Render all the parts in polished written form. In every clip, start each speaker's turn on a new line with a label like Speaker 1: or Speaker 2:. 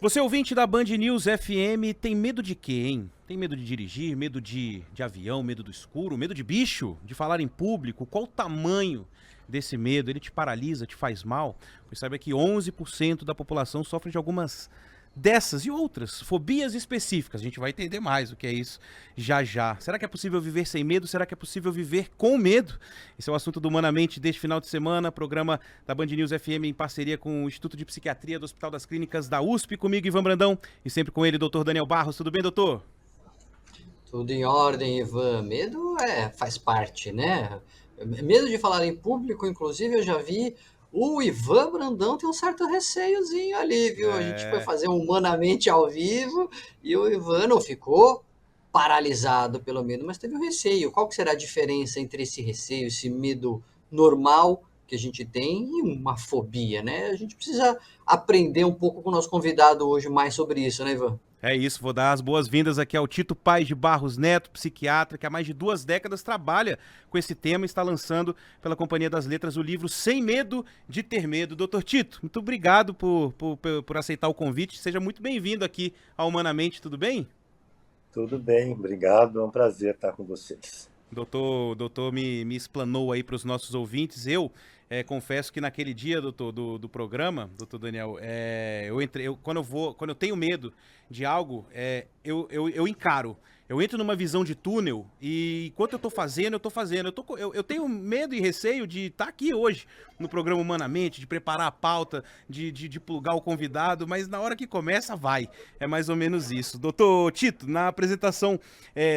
Speaker 1: Você ouvinte da Band News FM, tem medo de quê, hein? Tem medo de dirigir, medo de avião, medo do escuro, medo de bicho, de falar em público? Qual o tamanho desse medo? Ele te paralisa, te faz mal? Pois saiba que 11% da população sofre de algumas dessas e outras fobias específicas. A gente vai entender mais o que é isso já já. Será que é possível viver sem medo? Será que é possível viver com medo? Esse é o assunto do Humanamente deste final de semana, programa da Band News FM em parceria com o Instituto de Psiquiatria do Hospital das Clínicas da USP, comigo Ivan Brandão e sempre com ele, doutor Daniel Barros. Tudo bem, doutor?
Speaker 2: Tudo em ordem, Ivan. Medo faz parte, né? Medo de falar em público, inclusive, eu já vi o Ivan Brandão tem um certo receiozinho ali, viu? A gente foi
Speaker 1: É,
Speaker 2: fazer um Humanamente ao vivo e o Ivan não ficou paralisado pelo medo, mas teve o receio. Qual que será a diferença entre esse receio, esse medo normal que a gente tem e uma fobia, né? A gente precisa aprender um pouco com o nosso convidado hoje mais sobre isso, né, Ivan?
Speaker 1: é isso, vou dar as boas-vindas aqui ao Tito Paes de Barros Neto, psiquiatra, que há mais de 2 décadas trabalha com esse tema e está lançando pela Companhia das Letras o livro Sem Medo de Ter Medo. Doutor Tito, muito obrigado por aceitar o convite, seja muito bem-vindo aqui ao Humanamente, tudo bem?
Speaker 3: Tudo bem, obrigado. É um prazer estar com vocês.
Speaker 1: Doutor me explanou aí para os nossos ouvintes. Eu confesso que naquele dia, doutor, do programa, doutor Daniel, quando eu tenho medo de algo, eu encaro. Eu entro numa visão de túnel e enquanto eu tô fazendo. Eu tenho medo e receio de estar aqui hoje no programa Humanamente, de preparar a pauta, de plugar o convidado, mas na hora que começa, vai. É mais ou menos isso. Doutor Tito, na apresentação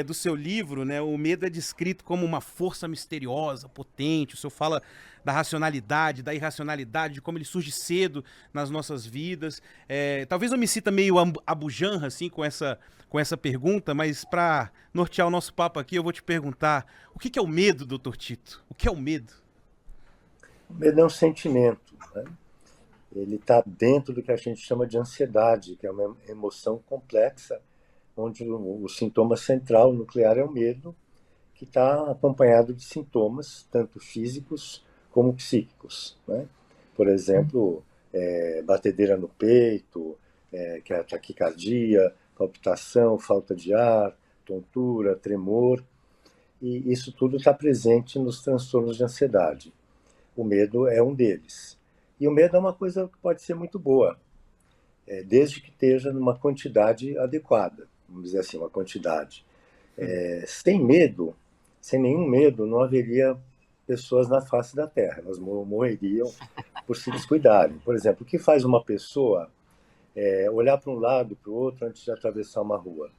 Speaker 1: do seu livro, né, o medo é descrito como uma força misteriosa, potente. O senhor fala da racionalidade, da irracionalidade, de como ele surge cedo nas nossas vidas. Talvez eu me sinta meio abujanra, assim, com essa pergunta, mas para nortear o nosso papo aqui, eu vou te perguntar, o que é o medo, doutor Tito? O que é o medo?
Speaker 3: O medo é um sentimento, né? Ele está dentro do que a gente chama de ansiedade, que é uma emoção complexa, onde o sintoma central nuclear é o medo, que está acompanhado de sintomas, tanto físicos como psíquicos, né? Por exemplo, batedeira no peito, que é a taquicardia, palpitação, falta de ar, tontura, tremor, e isso tudo está presente nos transtornos de ansiedade. O medo é um deles. E o medo é uma coisa que pode ser muito boa, desde que esteja numa quantidade adequada, vamos dizer assim, uma quantidade. Sem medo, sem nenhum medo, não haveria pessoas na face da Terra, elas morreriam por se descuidarem. Por exemplo, o que faz uma pessoa olhar para um lado, para o outro, antes de atravessar uma rua?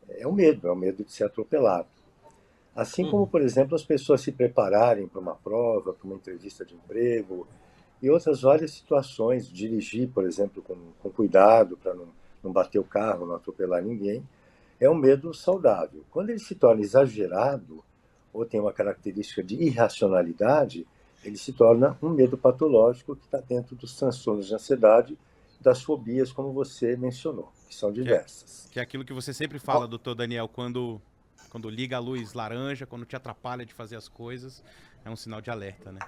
Speaker 3: É o medo de ser atropelado. Assim como,
Speaker 2: Uhum.
Speaker 3: por exemplo, as pessoas se prepararem para uma prova, para uma entrevista de emprego e outras várias situações, dirigir, por exemplo, com cuidado para não bater o carro, não atropelar ninguém, é um medo saudável. Quando ele se torna exagerado ou tem uma característica de irracionalidade, ele se torna um medo patológico que está dentro dos transtornos de ansiedade, das fobias, como você mencionou, que são
Speaker 1: Que é,
Speaker 3: diversas.
Speaker 1: que é aquilo que você sempre fala, doutor Daniel, quando liga a luz laranja, quando te atrapalha de fazer as coisas, é um sinal de alerta, né?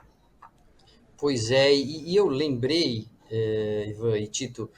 Speaker 2: Pois é, e eu lembrei, Ivan e Tito,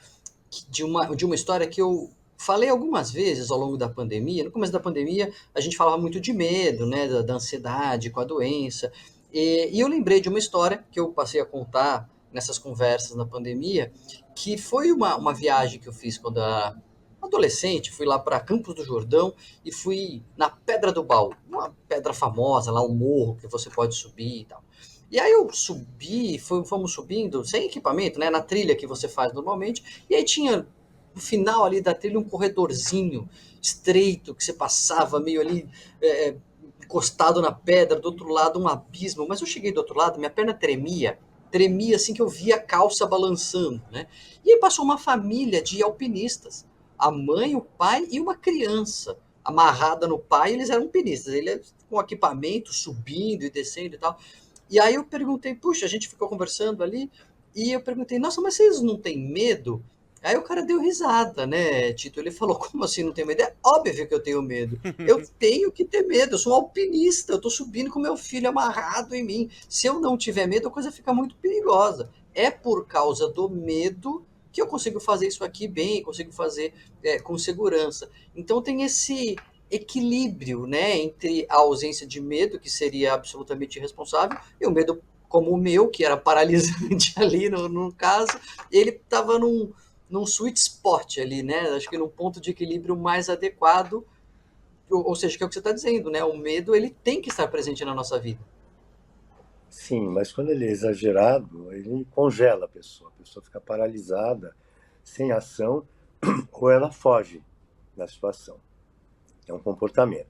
Speaker 2: de uma história que eu falei algumas vezes ao longo da pandemia. No começo da pandemia, a gente falava muito de medo, né, da ansiedade com a doença. E eu lembrei de uma história que eu passei a contar nessas conversas na pandemia, que foi uma viagem que eu fiz quando era adolescente. Fui lá para Campos do Jordão e fui na Pedra do Baú, uma pedra famosa, lá um morro que você pode subir e tal. E aí eu subi, fomos subindo, sem equipamento, né, na trilha que você faz normalmente, e aí tinha no final ali da trilha um corredorzinho estreito que você passava meio ali encostado na pedra, do outro lado um abismo, mas eu cheguei do outro lado, minha perna tremia assim que eu via a calça balançando, né? E aí passou uma família de alpinistas, a mãe, o pai e uma criança amarrada no pai, eles eram alpinistas, ele com equipamento, subindo e descendo e tal. E aí eu perguntei, puxa, a gente ficou conversando ali, e eu perguntei, nossa, mas vocês não têm medo? Aí o cara deu risada, né, Tito? Ele falou, como assim não tenho medo? É óbvio que eu tenho medo. Eu tenho que ter medo, eu sou um alpinista, eu tô subindo com meu filho amarrado em mim. Se eu não tiver medo, a coisa fica muito perigosa. É por causa do medo que eu consigo fazer isso aqui bem, consigo fazer com segurança. Então tem esse equilíbrio, né, entre a ausência de medo, que seria absolutamente irresponsável, e o medo como o meu, que era paralisante ali no caso, ele estava num sweet spot ali, né? Acho que num ponto de equilíbrio mais adequado, ou seja, que é o que você está dizendo, né? O medo ele tem que estar presente na nossa vida.
Speaker 3: Sim, mas quando ele é exagerado, ele congela a pessoa fica paralisada, sem ação, ou ela foge da situação. É um comportamento.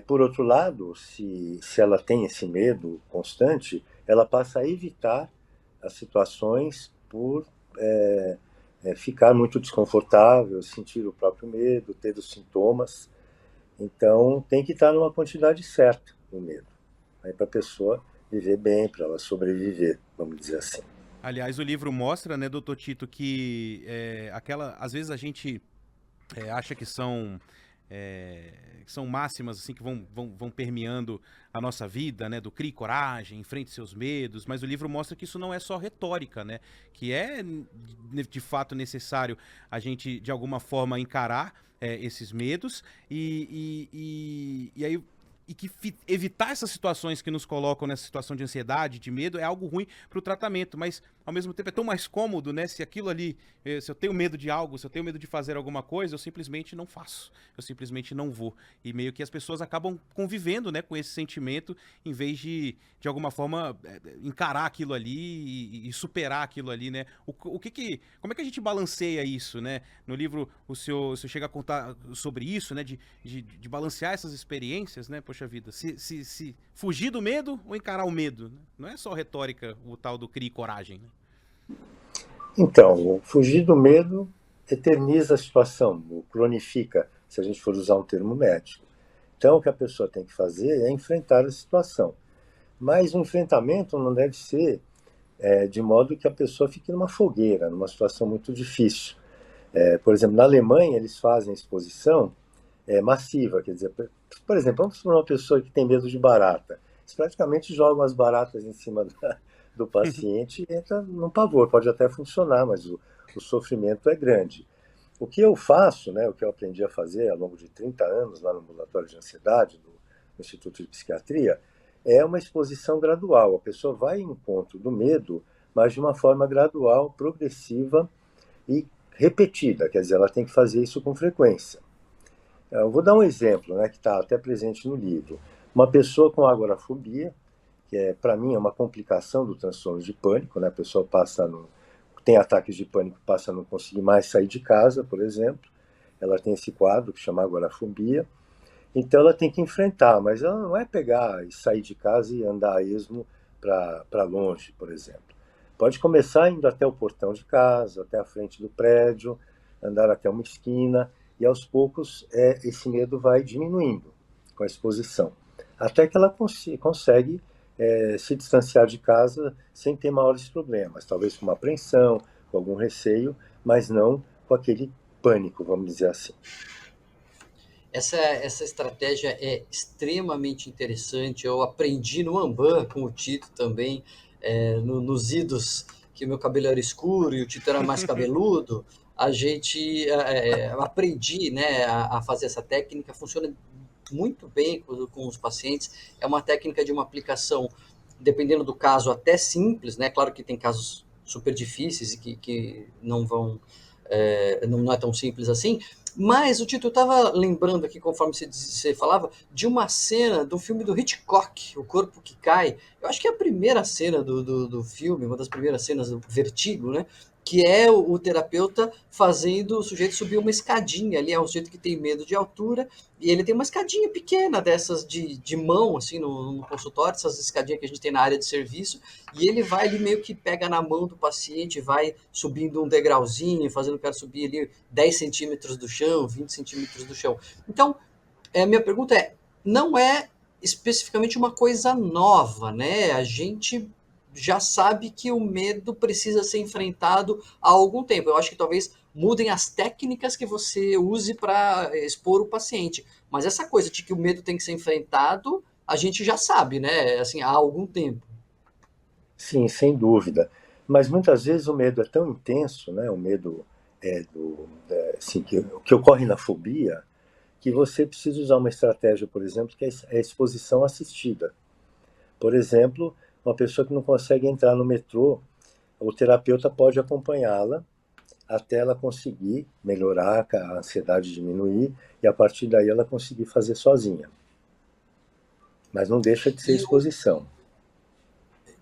Speaker 3: Por outro lado, se ela tem esse medo constante, ela passa a evitar as situações por ficar muito desconfortável, sentir o próprio medo, ter os sintomas. Então, tem que estar numa quantidade certa o medo, para a pessoa viver bem, para ela sobreviver, vamos dizer assim.
Speaker 1: Aliás, o livro mostra, né, doutor Tito, que às vezes a gente acha que são máximas assim que vão permeando a nossa vida, né? Do crie coragem, enfrente seus medos, mas o livro mostra que isso não é só retórica, né? Que é de fato necessário a gente de alguma forma encarar esses medos e aí e que evitar essas situações que nos colocam nessa situação de ansiedade, de medo, é algo ruim para o tratamento, mas ao mesmo tempo é tão mais cômodo, né? Se aquilo ali, se eu tenho medo de algo, se eu tenho medo de fazer alguma coisa, eu simplesmente não faço, eu simplesmente não vou. E meio que as pessoas acabam convivendo, né, com esse sentimento, em vez de alguma forma, encarar aquilo ali e superar aquilo ali, né? Como é que a gente balanceia isso, né? No livro, o senhor chega a contar sobre isso, né? De balancear essas experiências, né? Poxa vida, se fugir do medo ou encarar o medo, né? Não é só retórica o tal do crie coragem, né?
Speaker 3: Então, fugir do medo eterniza a situação, o cronifica, se a gente for usar um termo médico. Então, o que a pessoa tem que fazer é enfrentar a situação. Mas o enfrentamento não deve ser de modo que a pessoa fique numa fogueira, numa situação muito difícil. Por exemplo, na Alemanha, eles fazem exposição massiva, quer dizer, por exemplo, vamos para uma pessoa que tem medo de barata. Eles praticamente jogam as baratas em cima do paciente e entra num pavor. Pode até funcionar, mas o sofrimento é grande. O que eu faço, né, o que eu aprendi a fazer ao longo de 30 anos lá no ambulatório de ansiedade do Instituto de Psiquiatria, é uma exposição gradual. A pessoa vai em encontro do medo, mas de uma forma gradual, progressiva e repetida. Quer dizer, ela tem que fazer isso com frequência. Eu vou dar um exemplo, né, que está até presente no livro. Uma pessoa com agorafobia, que para mim é uma complicação do transtorno de pânico, né? A pessoa tem ataques de pânico, passa a não conseguir mais sair de casa, por exemplo. Ela tem esse quadro que chama agorafobia. Então ela tem que enfrentar, mas ela não é pegar e sair de casa e andar a esmo para longe, por exemplo. Pode começar indo até o portão de casa, até a frente do prédio, andar até uma esquina, e aos poucos esse medo vai diminuindo com a exposição, até que ela consegue se distanciar de casa sem ter maiores problemas, talvez com uma apreensão, com algum receio, mas não com aquele pânico, vamos dizer assim.
Speaker 2: Essa estratégia é extremamente interessante. Eu aprendi no Amban com o Tito também, nos idos, que o meu cabelo era escuro e o Tito era mais cabeludo. A gente aprendi, né, a fazer essa técnica. Funciona muito bem com os pacientes. É uma técnica de uma aplicação, dependendo do caso, até simples, né? Claro que tem casos super difíceis e que não vão, não é tão simples assim. Mas o Tito estava lembrando aqui, conforme você falava, de uma cena do filme do Hitchcock, O Corpo que Cai. Eu acho que é a primeira cena do filme, uma das primeiras cenas do Vertigo, né? Que é o terapeuta fazendo o sujeito subir uma escadinha ali. É um sujeito que tem medo de altura e ele tem uma escadinha pequena dessas de mão, assim, no consultório, essas escadinhas que a gente tem na área de serviço, e ele vai ali meio que pega na mão do paciente, vai subindo um degrauzinho, fazendo o cara subir ali 10 centímetros do chão, 20 centímetros do chão. Então, a minha pergunta não é especificamente uma coisa nova, né? A gente já sabe que o medo precisa ser enfrentado há algum tempo. Eu acho que talvez mudem as técnicas que você use para expor o paciente. Mas essa coisa de que o medo tem que ser enfrentado, a gente já sabe, né? Assim, há algum tempo.
Speaker 3: Sim, sem dúvida. Mas muitas vezes o medo é tão intenso, né? O medo assim, que ocorre na fobia, que você precisa usar uma estratégia, por exemplo, que é a exposição assistida. Por exemplo, uma pessoa que não consegue entrar no metrô, o terapeuta pode acompanhá-la até ela conseguir melhorar, a ansiedade diminuir, e a partir daí ela conseguir fazer sozinha. Mas não deixa de ser
Speaker 2: E o-
Speaker 3: exposição.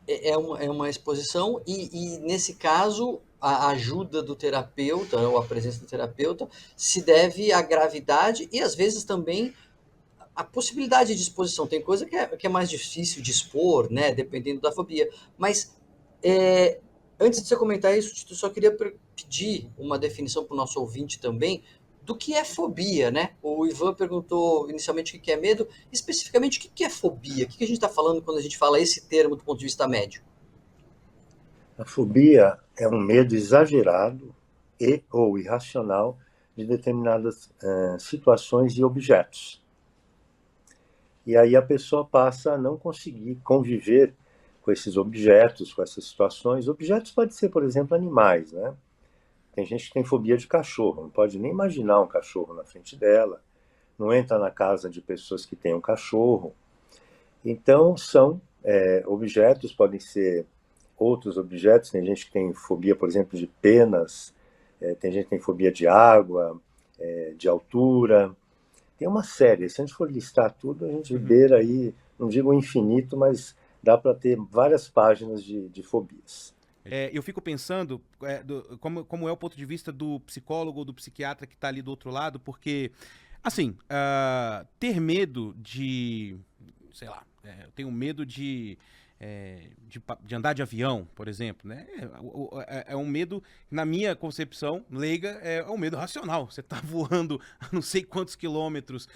Speaker 2: é uma exposição, e nesse caso, a ajuda do terapeuta, ou a presença do terapeuta, se deve à gravidade e às vezes também à possibilidade de exposição. Tem coisa que é mais difícil de expor, né, dependendo da fobia. Mas é, antes de você comentar isso, Tito, eu só queria pedir uma definição para o nosso ouvinte também do que é fobia, né? O Ivan perguntou inicialmente o que é medo, especificamente o que é fobia? O que a gente está falando quando a gente fala esse termo do ponto de vista médio?
Speaker 3: A fobia é um medo exagerado e ou irracional de determinadas situações e objetos. E aí a pessoa passa a não conseguir conviver com esses objetos, com essas situações. Objetos pode ser, por exemplo, animais, né? Tem gente que tem fobia de cachorro, não pode nem imaginar um cachorro na frente dela, não entra na casa de pessoas que têm um cachorro. Então, são objetos, podem ser outros objetos. Tem gente que tem fobia, por exemplo, de penas, tem gente que tem fobia de água, de altura. Tem uma série, se a gente for listar tudo, a gente beira aí, não digo infinito, mas dá para ter várias páginas de fobias.
Speaker 1: Eu fico pensando como é o ponto de vista do psicólogo ou do psiquiatra que está ali do outro lado, porque, assim, ter medo de, sei lá, eu tenho medo de andar de avião, por exemplo, né? É um medo, na minha concepção leiga, é um medo racional. Você tá voando a não sei quantos quilômetros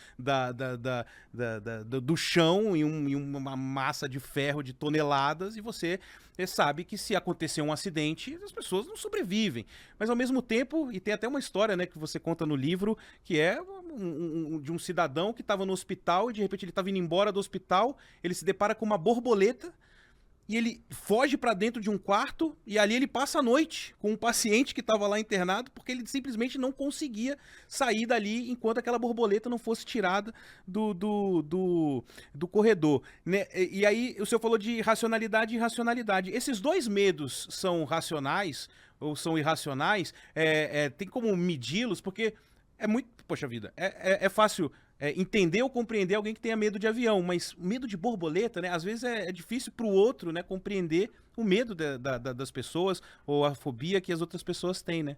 Speaker 1: do chão em uma massa de ferro de toneladas e você sabe que se acontecer um acidente, as pessoas não sobrevivem. Mas ao mesmo tempo, e tem até uma história, né, que você conta no livro, que é de um cidadão que estava no hospital e de repente ele estava indo embora do hospital, ele se depara com uma borboleta e ele foge pra dentro de um quarto e ali ele passa a noite com um paciente que estava lá internado porque ele simplesmente não conseguia sair dali enquanto aquela borboleta não fosse tirada do corredor, né? E aí o senhor falou de racionalidade e irracionalidade. Esses dois medos são racionais ou são irracionais? Tem como medi-los? Porque é muito... Poxa vida, é fácil entender ou compreender alguém que tenha medo de avião, mas medo de borboleta, né? Às vezes é difícil para o outro, né, compreender o medo das pessoas ou a fobia que as outras pessoas têm, né?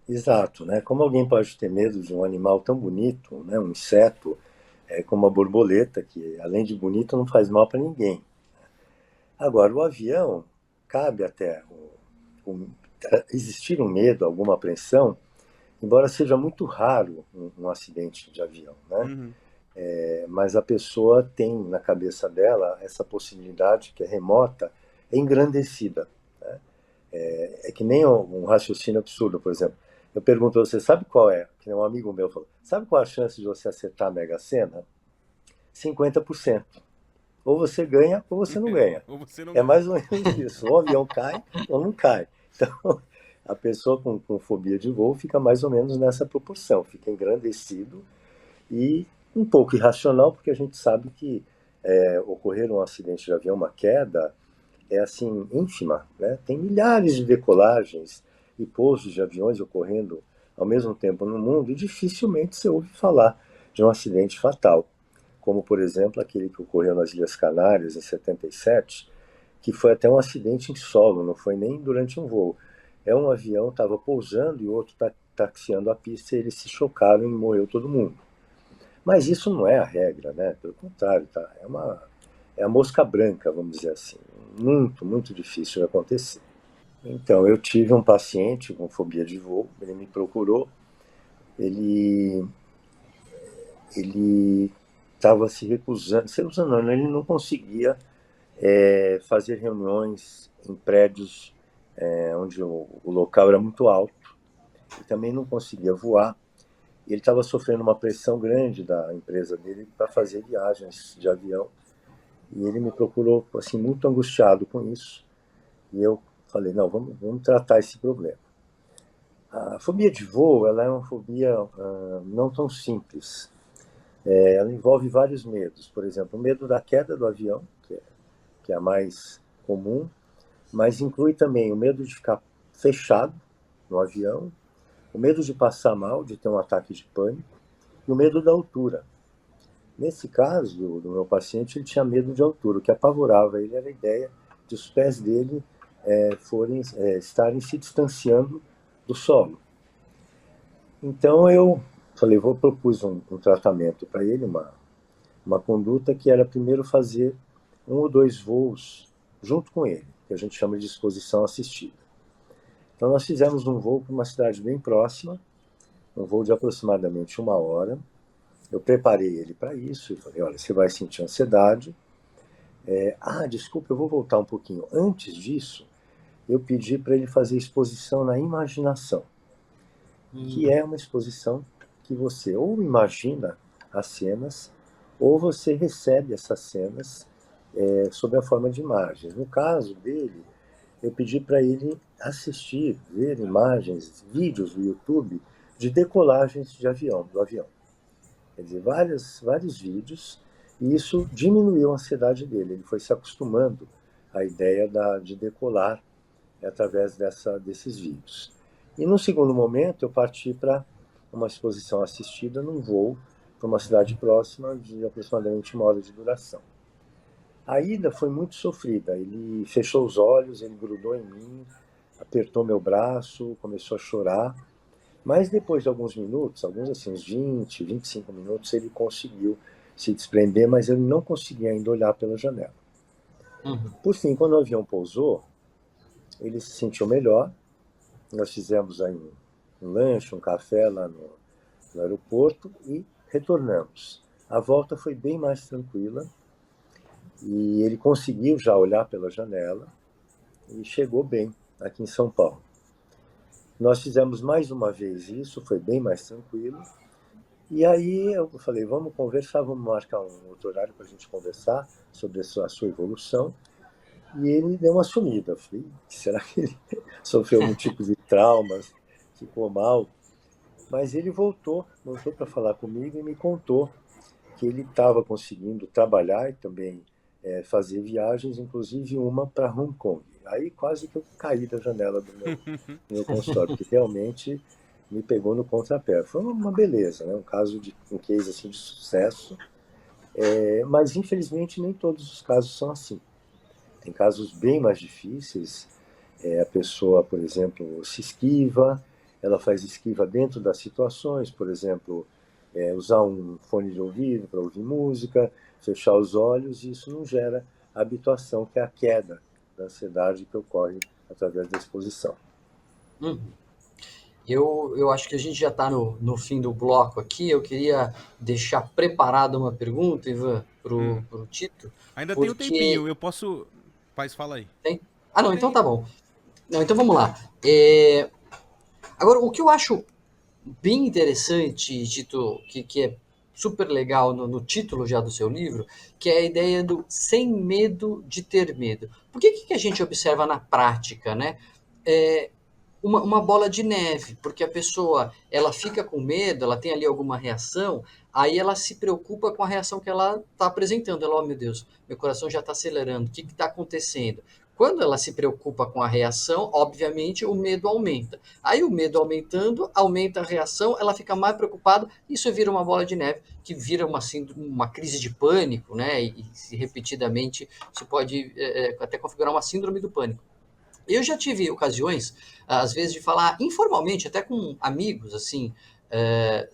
Speaker 3: Exato, né? Como alguém pode ter medo de um animal tão bonito, né? Um inseto, como a borboleta, que além de bonito não faz mal para ninguém. Agora, o avião, cabe até existir um medo, alguma apreensão, embora seja muito raro um acidente de avião, né?
Speaker 1: Uhum.
Speaker 3: Mas a pessoa tem na cabeça dela essa possibilidade que é remota, é engrandecida. Né? É que nem um raciocínio absurdo, por exemplo. Eu pergunto a você, sabe qual é? Que um amigo meu falou, sabe qual a chance de você acertar a Mega Sena? 50%. Ou você ganha ou você não ganha.
Speaker 1: Ou você não
Speaker 3: É
Speaker 1: ganha.
Speaker 3: mais ou menos isso. Ou o avião cai ou não cai. Então, a pessoa com fobia de voo fica mais ou menos nessa proporção, fica engrandecido e um pouco irracional, porque a gente sabe que ocorrer um acidente de avião, uma queda, é assim, ínfima. Né? Tem milhares de decolagens e pousos de aviões ocorrendo ao mesmo tempo no mundo e dificilmente se ouve falar de um acidente fatal, como, por exemplo, aquele que ocorreu nas Ilhas Canárias em 77, que foi até um acidente em solo, não foi nem durante um voo. Um avião estava pousando e o outro taxiando a pista e eles se chocaram e morreu todo mundo. Mas isso não é a regra, né? Pelo contrário, tá? É a mosca branca, vamos dizer assim. Muito, muito difícil de acontecer. Então, eu tive um paciente com fobia de voo, ele me procurou, ele estava se recusando, não, ele não conseguia fazer reuniões em prédios onde o local era muito alto, e também não conseguia voar. E ele estava sofrendo uma pressão grande da empresa dele para fazer viagens de avião. E ele me procurou assim muito angustiado com isso. E eu falei, não, vamos tratar esse problema. A fobia de voo, ela é uma fobia não tão simples. Ela envolve vários medos. Por exemplo, o medo da queda do avião, que é a mais comum, mas inclui também o medo de ficar fechado no avião, o medo de passar mal, de ter um ataque de pânico, e o medo da altura. Nesse caso do meu paciente, ele tinha medo de altura. O que apavorava ele era a ideia de os pés dele estarem se distanciando do solo. Então eu falei, propus um tratamento para ele, uma conduta que era primeiro fazer 1 ou 2 voos junto com ele, que a gente chama de exposição assistida. Então nós fizemos um voo para uma cidade bem próxima, um voo de aproximadamente 1 hora. Eu preparei ele para isso e falei, olha, você vai sentir ansiedade. Desculpa, eu vou voltar um pouquinho. Antes disso, eu pedi para ele fazer exposição na imaginação, que é uma exposição que você ou imagina as cenas, ou você recebe essas cenas sob a forma de imagens. No caso dele, eu pedi para ele assistir, ver imagens, vídeos do YouTube de decolagens do avião. Quer dizer, vários vídeos, e isso diminuiu a ansiedade dele. Ele foi se acostumando à ideia de decolar através desses vídeos. E no segundo momento, eu parti para uma exposição assistida num voo para uma cidade próxima de aproximadamente 1 hora de duração. A ida foi muito sofrida. Ele fechou os olhos, ele grudou em mim, apertou meu braço, começou a chorar. Mas depois de alguns minutos, uns 20, 25 minutos, ele conseguiu se desprender, mas ele não conseguia ainda olhar pela janela. Por fim, quando o avião pousou, ele se sentiu melhor. Nós fizemos aí um lanche, um café lá no aeroporto e retornamos. A volta foi bem mais tranquila e ele conseguiu já olhar pela janela e chegou bem aqui em São Paulo. Nós fizemos mais uma vez isso, foi bem mais tranquilo. E aí eu falei, vamos conversar, vamos marcar um outro horário para a gente conversar sobre a sua evolução. E ele deu uma sumida. Eu falei, será que ele sofreu algum tipo de trauma, ficou mal? Mas ele voltou para falar comigo e me contou que ele estava conseguindo trabalhar e também fazer viagens, inclusive uma para Hong Kong. Aí quase que eu caí da janela do meu consultório, porque realmente me pegou no contrapé. Foi uma beleza, né? Um case assim, de sucesso, mas infelizmente nem todos os casos são assim. Tem casos bem mais difíceis. A pessoa, por exemplo, se esquiva, ela faz esquiva dentro das situações, por exemplo, usar um fone de ouvido para ouvir música, fechar os olhos, e isso não gera habituação, que é a queda da ansiedade que ocorre através da exposição.
Speaker 2: Eu acho que a gente já está no fim do bloco aqui. Eu queria deixar preparada uma pergunta, Ivan, para o Tito.
Speaker 1: Ainda tem um tempinho, eu posso... Fala aí.
Speaker 2: Tem? Não, então tá bom. Não, então vamos lá. Agora, o que eu acho bem interessante, Tito, que é super legal no título já do seu livro, que é a ideia do sem medo de ter medo. Por que a gente observa na prática, né? Uma bola de neve, porque a pessoa ela fica com medo, ela tem ali alguma reação, aí ela se preocupa com a reação que ela está apresentando. Ela, meu Deus, meu coração já está acelerando, o que está acontecendo? Quando ela se preocupa com a reação, obviamente o medo aumenta. Aí o medo aumentando, aumenta a reação, ela fica mais preocupada, isso vira uma bola de neve, que vira uma crise de pânico, né? E repetidamente isso pode até configurar uma síndrome do pânico. Eu já tive ocasiões, às vezes, de falar informalmente, até com amigos, assim,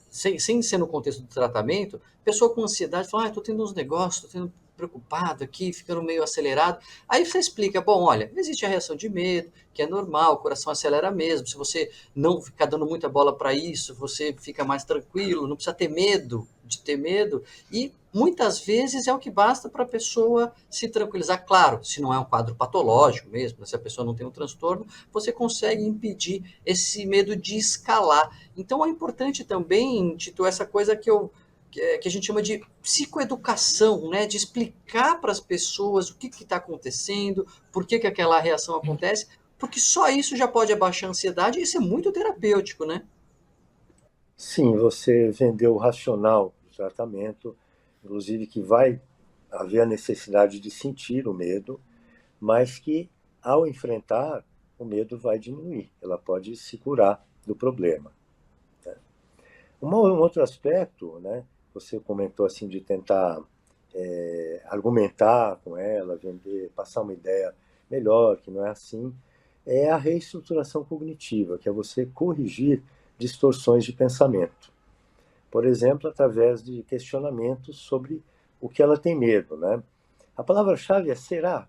Speaker 2: sem ser no contexto do tratamento, pessoa com ansiedade fala, estou tendo uns negócios, estou tendo preocupado aqui, ficando meio acelerado. Aí você explica, bom, olha, existe a reação de medo, que é normal, o coração acelera mesmo. Se você não ficar dando muita bola para isso, você fica mais tranquilo, não precisa ter medo de ter medo. E muitas vezes é o que basta para a pessoa se tranquilizar. Claro, se não é um quadro patológico mesmo, se a pessoa não tem um transtorno, você consegue impedir esse medo de escalar. Então é importante também, Tito, essa coisa que a gente chama de psicoeducação, né? De explicar para as pessoas o que está acontecendo, por que aquela reação acontece, porque só isso já pode abaixar a ansiedade e isso é muito terapêutico, né?
Speaker 3: Sim, você vendeu o racional do tratamento, inclusive que vai haver a necessidade de sentir o medo, mas que ao enfrentar, o medo vai diminuir, ela pode se curar do problema. Um outro aspecto, né? Você comentou assim de tentar argumentar com ela, vender, passar uma ideia melhor, que não é assim, é a reestruturação cognitiva, que é você corrigir distorções de pensamento. Por exemplo, através de questionamentos sobre o que ela tem medo, né? A palavra-chave é será.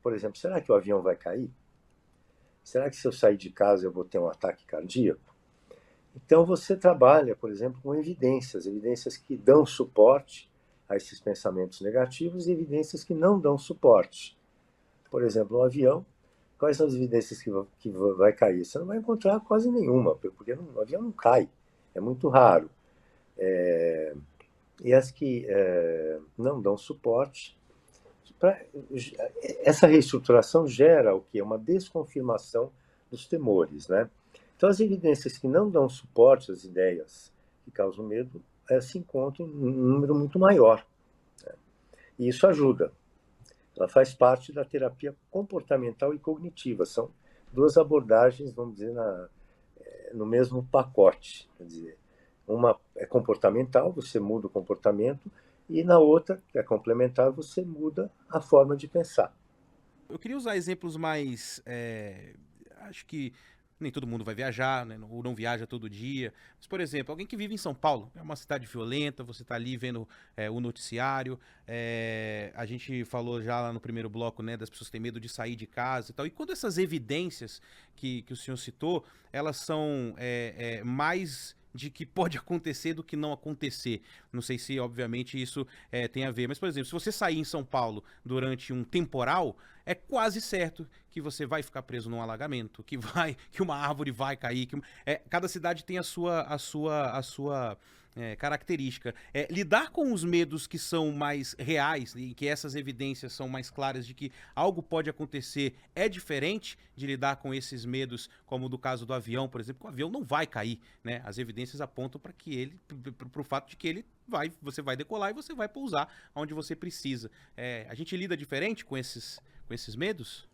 Speaker 3: Por exemplo, será que o avião vai cair? Será que se eu sair de casa eu vou ter um ataque cardíaco? Então você trabalha, por exemplo, com evidências, evidências que dão suporte a esses pensamentos negativos e evidências que não dão suporte. Por exemplo, um avião, quais são as evidências que vai cair? Você não vai encontrar quase nenhuma, porque o avião não cai, é muito raro. E as que não dão suporte, essa reestruturação gera o que? Uma desconfirmação dos temores, né? Então, as evidências que não dão suporte às ideias que causam medo se encontram em um número muito maior. Né? E isso ajuda. Ela faz parte da terapia comportamental e cognitiva. São duas abordagens, vamos dizer, no mesmo pacote. Quer dizer, uma é comportamental, você muda o comportamento, e na outra, que é complementar, você muda a forma de pensar.
Speaker 1: Eu queria usar exemplos mais. Acho que nem todo mundo vai viajar, né, ou não viaja todo dia. Mas, por exemplo, alguém que vive em São Paulo, é uma cidade violenta, você está ali vendo o noticiário. A gente falou já lá no primeiro bloco, né, das pessoas que têm medo de sair de casa e tal. E quando essas evidências que o senhor citou, elas são mais de que pode acontecer do que não acontecer. Não sei se, obviamente, isso tem a ver. Mas, por exemplo, se você sair em São Paulo durante um temporal, é quase certo que você vai ficar preso num alagamento, que uma árvore vai cair. Cada cidade tem a sua característica. Lidar com os medos que são mais reais e que essas evidências são mais claras de que algo pode acontecer é diferente de lidar com esses medos, como do caso do avião, por exemplo, que o avião não vai cair, né? As evidências apontam para o fato de que você vai decolar e você vai pousar onde você precisa. A gente lida diferente com esses medos?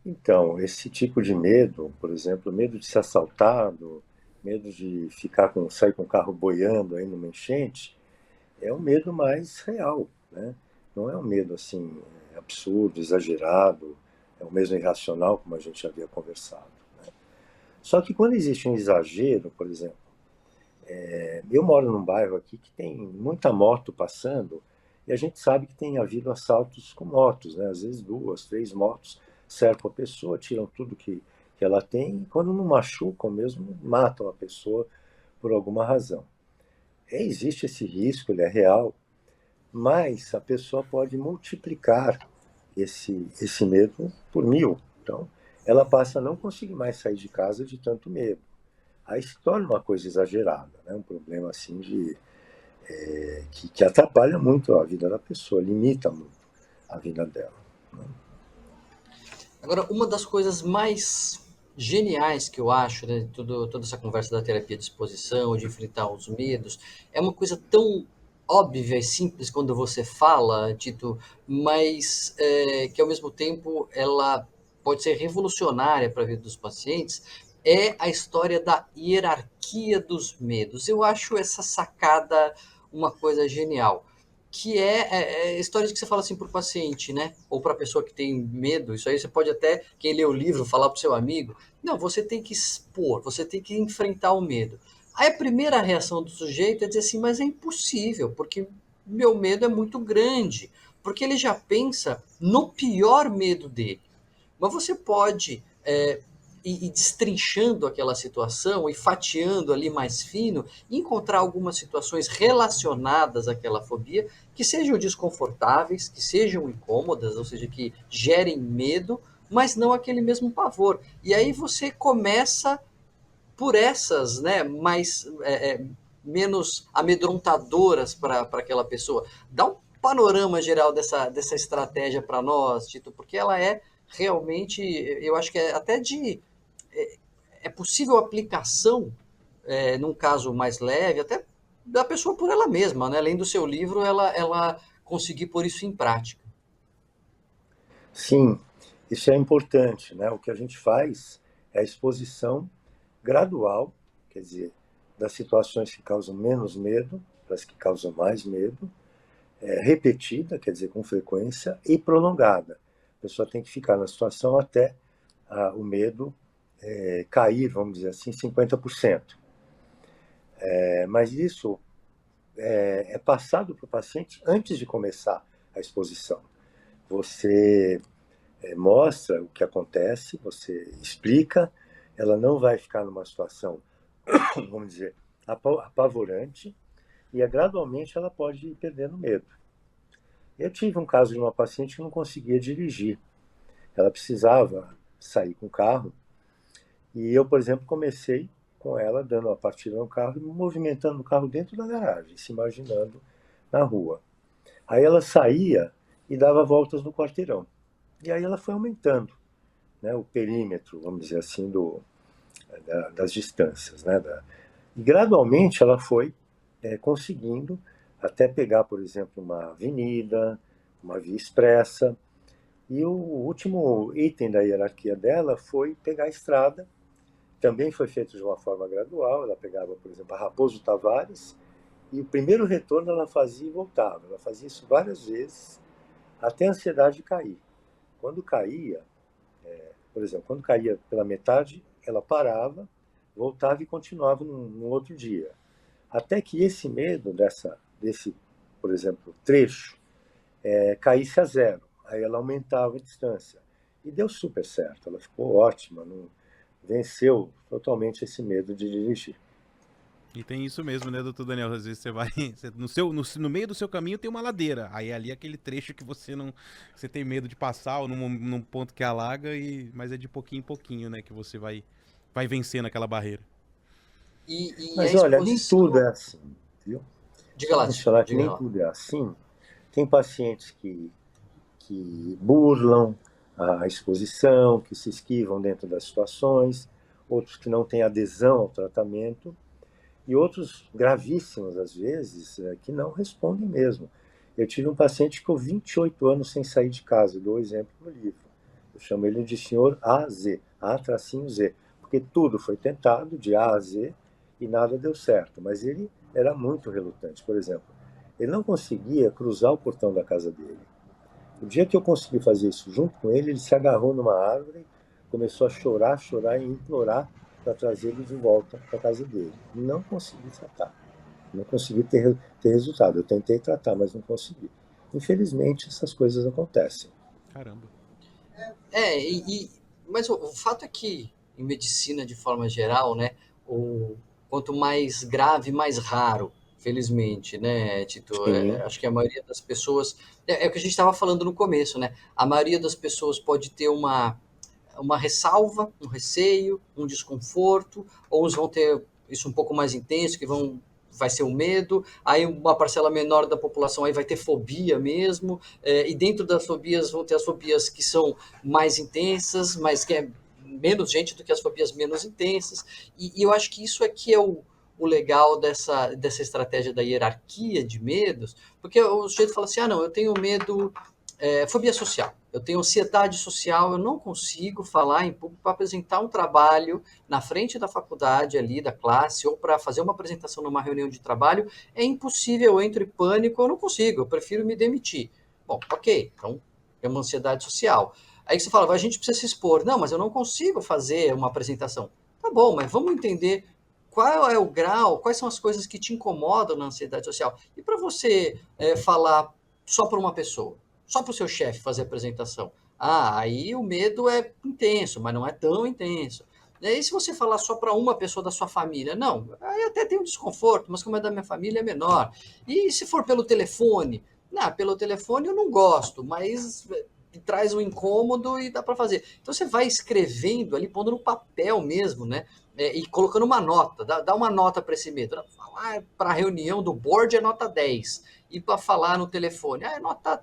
Speaker 3: Então, esse tipo de medo, por exemplo, medo de ser assaltado, medo de sair com o carro boiando aí numa enchente, é um medo mais real, né? Não é um medo assim absurdo, exagerado, é um medo irracional, como a gente já havia conversado. Né? Só que quando existe um exagero, por exemplo, eu moro num bairro aqui que tem muita moto passando e a gente sabe que tem havido assaltos com motos, né? Às vezes 2, 3 motos cercam a pessoa, tiram tudo que ela tem e quando não machucam mesmo, matam a pessoa por alguma razão. Existe esse risco, ele é real, mas a pessoa pode multiplicar esse medo por 1000. Então, ela passa a não conseguir mais sair de casa de tanto medo. Aí se torna uma coisa exagerada, né? Um problema assim que atrapalha muito a vida da pessoa, limita muito a vida dela. Né?
Speaker 2: Agora, uma das coisas mais geniais que eu acho, né, toda essa conversa da terapia de exposição, de enfrentar os medos, é uma coisa tão óbvia e simples quando você fala, Tito, mas que ao mesmo tempo ela pode ser revolucionária para a vida dos pacientes, é a história da hierarquia dos medos. Eu acho essa sacada uma coisa genial que é histórias que você fala assim para o paciente, né? Ou para a pessoa que tem medo. Isso aí você pode até, quem lê o livro, falar para o seu amigo. Não, você tem que expor, você tem que enfrentar o medo. Aí a primeira reação do sujeito é dizer assim, mas é impossível, porque meu medo é muito grande. Porque ele já pensa no pior medo dele. Mas você pode ir destrinchando aquela situação e fatiando ali mais fino, encontrar algumas situações relacionadas àquela fobia que sejam desconfortáveis, que sejam incômodas, ou seja, que gerem medo, mas não aquele mesmo pavor. E aí você começa por essas, né, menos amedrontadoras para aquela pessoa. Dá um panorama geral dessa estratégia para nós, Tito, porque ela é realmente, eu acho que é até é possível aplicação, num caso mais leve, até da pessoa por ela mesma, né? Além do seu livro, ela conseguir pôr isso em prática.
Speaker 3: Sim, isso é importante, né? O que a gente faz é a exposição gradual, quer dizer, das situações que causam menos medo para as que causam mais medo, repetida, quer dizer, com frequência, e prolongada. A pessoa tem que ficar na situação até o medo cair, vamos dizer assim, 50%. Mas isso é passado para o paciente antes de começar a exposição. Você mostra o que acontece, você explica, ela não vai ficar numa situação, vamos dizer, apavorante, e gradualmente ela pode ir perdendo medo. Eu tive um caso de uma paciente que não conseguia dirigir. Ela precisava sair com o carro, e eu, por exemplo, comecei com ela dando a partida no carro e movimentando o carro dentro da garagem, se imaginando na rua. Aí ela saía e dava voltas no quarteirão. E aí ela foi aumentando, né, o perímetro, vamos dizer assim, das distâncias. Né, e gradualmente ela foi conseguindo até pegar, por exemplo, uma avenida, uma via expressa. E o último item da hierarquia dela foi pegar a estrada. Também foi feito de uma forma gradual. Ela pegava, por exemplo, a Raposo Tavares, e o primeiro retorno ela fazia e voltava. Ela fazia isso várias vezes, até a ansiedade cair. Quando caía, por exemplo, quando caía pela metade, ela parava, voltava e continuava no outro dia. Até que esse medo desse, por exemplo, trecho, caísse a zero. Aí ela aumentava a distância. E deu super certo, ela ficou ótima, venceu totalmente esse medo de dirigir.
Speaker 1: E tem isso mesmo, né, doutor Daniel? Às vezes você vai. No meio do seu caminho tem uma ladeira. Aí ali é aquele trecho que você não. Você tem medo de passar, ou num ponto que alaga, mas é de pouquinho em pouquinho, né? Que você vai vencendo aquela barreira.
Speaker 2: E a
Speaker 3: Mas olha, nem tudo
Speaker 2: exposição.
Speaker 3: é assim, viu?
Speaker 2: Diga
Speaker 3: Só
Speaker 2: lá,
Speaker 3: mencionar que
Speaker 2: diga
Speaker 3: nem
Speaker 2: lá.
Speaker 3: tudo é assim. Tem pacientes que burlam a exposição, que se esquivam dentro das situações, outros que não têm adesão ao tratamento, e outros gravíssimos, às vezes, que não respondem mesmo. Eu tive um paciente que ficou 28 anos sem sair de casa, dou exemplo no livro. Eu chamo ele de senhor AZ, A-Z, porque tudo foi tentado de A a Z e nada deu certo, mas ele era muito relutante. Por exemplo, ele não conseguia cruzar o portão da casa dele. O dia que eu consegui fazer isso junto com ele, ele se agarrou numa árvore, começou a chorar, chorar e implorar para trazê-lo de volta para a casa dele. Não consegui tratar, não consegui ter resultado. Eu tentei tratar, mas não consegui. Infelizmente, essas coisas acontecem.
Speaker 1: Caramba.
Speaker 2: É, mas o fato é que, em medicina, de forma geral, né, quanto mais grave, mais raro, felizmente, né, Tito?
Speaker 3: Sim,
Speaker 2: Acho que a maioria das pessoas. É o que a gente estava falando no começo, né? A maioria das pessoas pode ter uma ressalva, um receio, um desconforto, ou uns vão ter isso um pouco mais intenso, vai ser o medo, aí uma parcela menor da população aí vai ter fobia mesmo, e dentro das fobias vão ter as fobias que são mais intensas, mas que é menos gente do que as fobias menos intensas, e eu acho que isso aqui é o legal dessa estratégia da hierarquia de medos, porque o sujeito fala assim, não, eu tenho medo, fobia social, eu tenho ansiedade social, eu não consigo falar em público para apresentar um trabalho na frente da faculdade ali, da classe, ou para fazer uma apresentação numa reunião de trabalho, é impossível, eu entro em pânico, eu não consigo, eu prefiro me demitir. Bom, ok, então é uma ansiedade social. Aí você fala, a gente precisa se expor. Não, mas eu não consigo fazer uma apresentação. Tá bom, mas vamos entender qual é o grau, quais são as coisas que te incomodam na ansiedade social. E para você falar só para uma pessoa, só para o seu chefe fazer a apresentação. Aí o medo é intenso, mas não é tão intenso. E aí, se você falar só para uma pessoa da sua família, não, aí até tem um desconforto, mas como é da minha família é menor. E se for pelo telefone? Não, pelo telefone eu não gosto, mas traz um incômodo e dá para fazer. Então você vai escrevendo ali, pondo no papel mesmo, né? E colocando uma nota, dá uma nota para esse medo. Falar para a reunião do board é nota 10. E para falar no telefone, é nota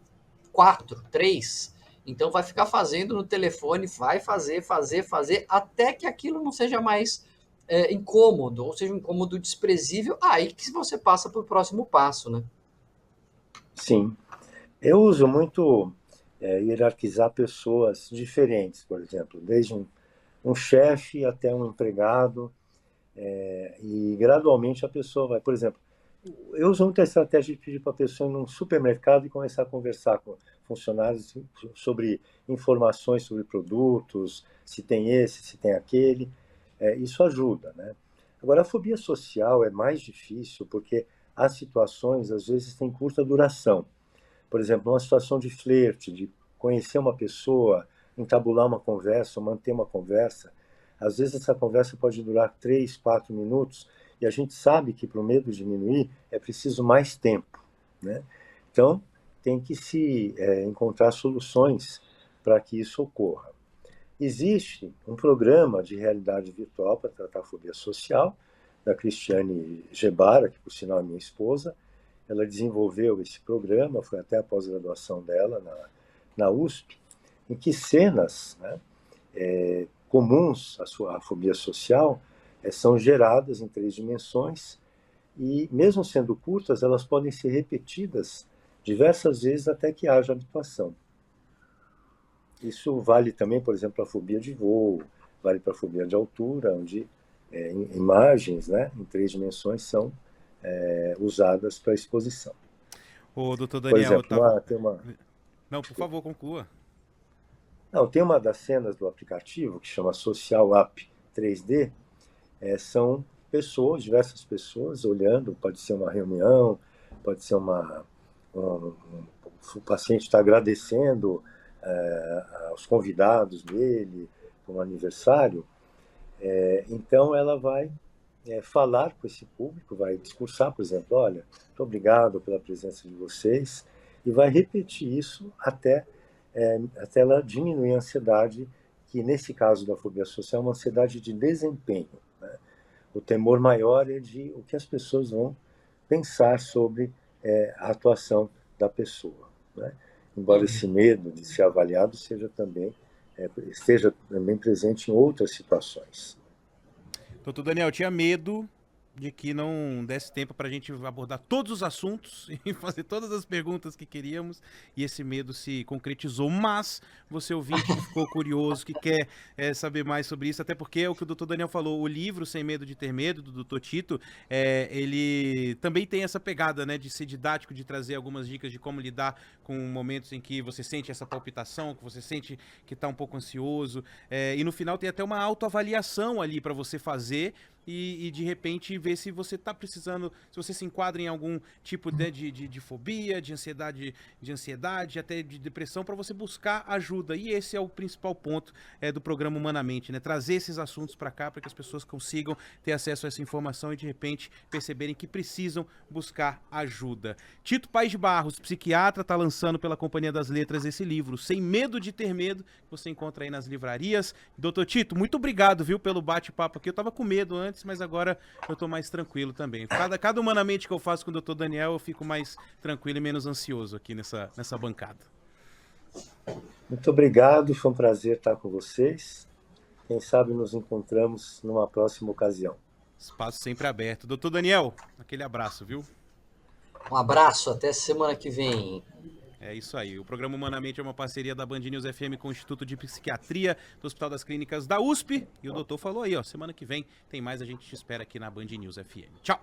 Speaker 2: 4, 3. Então vai ficar fazendo no telefone, vai fazer, até que aquilo não seja mais incômodo, ou seja, um incômodo desprezível, aí que você passa para o próximo passo, né?
Speaker 3: Sim. Eu uso muito hierarquizar pessoas diferentes, por exemplo, desde um chefe até um empregado, e gradualmente a pessoa vai, por exemplo, eu uso muita estratégia de pedir para a pessoa ir num supermercado e começar a conversar com funcionários sobre informações sobre produtos, se tem esse, se tem aquele. Isso ajuda, né? Agora, a fobia social é mais difícil porque as situações, às vezes, têm curta duração. Por exemplo, uma situação de flerte, de conhecer uma pessoa, entabular uma conversa, manter uma conversa, às vezes essa conversa pode durar 3, 4 minutos, e a gente sabe que para o medo diminuir é preciso mais tempo, né? Então, tem que se encontrar soluções para que isso ocorra. Existe um programa de realidade virtual para tratar a fobia social, da Cristiane Gebara, que por sinal é minha esposa. Ela desenvolveu esse programa, foi até a pós-graduação dela na USP, em que cenas, né, comuns à fobia social são geradas em 3 dimensões e, mesmo sendo curtas, elas podem ser repetidas diversas vezes até que haja habituação. Isso vale também, por exemplo, para a fobia de voo, vale para a fobia de altura, onde imagens, né, em 3 dimensões são usadas para exposição.
Speaker 1: Ô, doutor Daniel,
Speaker 3: por exemplo, tem uma...
Speaker 1: Não, por favor, conclua.
Speaker 3: Não, tem uma das cenas do aplicativo que chama Social App 3D, são pessoas, diversas pessoas olhando, pode ser uma reunião, pode ser o paciente está agradecendo aos convidados dele por um aniversário, então ela vai falar com esse público, vai discursar, por exemplo, olha, muito obrigado pela presença de vocês, e vai repetir isso até ela diminuir a ansiedade, que nesse caso da fobia social é uma ansiedade de desempenho, né? O temor maior é de o que as pessoas vão pensar sobre a atuação da pessoa, né? Embora esse medo de ser avaliado esteja também presente em outras situações.
Speaker 1: Doutor Daniel, eu tinha medo de que não desse tempo para a gente abordar todos os assuntos e fazer todas as perguntas que queríamos, e esse medo se concretizou, mas você ouvinte que ficou curioso, que quer saber mais sobre isso, até porque é o que o doutor Daniel falou, o livro Sem Medo de Ter Medo, do doutor Tito, ele também tem essa pegada, né, de ser didático, de trazer algumas dicas de como lidar com momentos em que você sente essa palpitação, que você sente que está um pouco ansioso, e no final tem até uma autoavaliação ali para você fazer, e de repente ver se você está precisando, se você se enquadra em algum tipo de fobia, de ansiedade, até de depressão, para você buscar ajuda. E esse é o principal ponto do programa Humanamente, né? Trazer esses assuntos para cá, para que as pessoas consigam ter acesso a essa informação e de repente perceberem que precisam buscar ajuda. Tito Paes de Barros, psiquiatra, está lançando pela Companhia das Letras esse livro, Sem Medo de Ter Medo, que você encontra aí nas livrarias. Doutor Tito, muito obrigado, viu, pelo bate-papo aqui. Eu estava com medo antes, mas agora eu tô mais tranquilo também. Cada Humanamente que eu faço com o doutor Daniel, eu fico mais tranquilo e menos ansioso aqui nessa bancada.
Speaker 3: Muito obrigado, foi um prazer estar com vocês. Quem sabe nos encontramos numa próxima ocasião.
Speaker 1: Espaço sempre aberto. Doutor Daniel, aquele abraço, viu?
Speaker 2: Um abraço, até semana que vem.
Speaker 1: É isso aí. O programa Humanamente é uma parceria da Band News FM com o Instituto de Psiquiatria do Hospital das Clínicas da USP. E o doutor falou aí, ó, semana que vem tem mais, a gente te espera aqui na Band News FM. Tchau!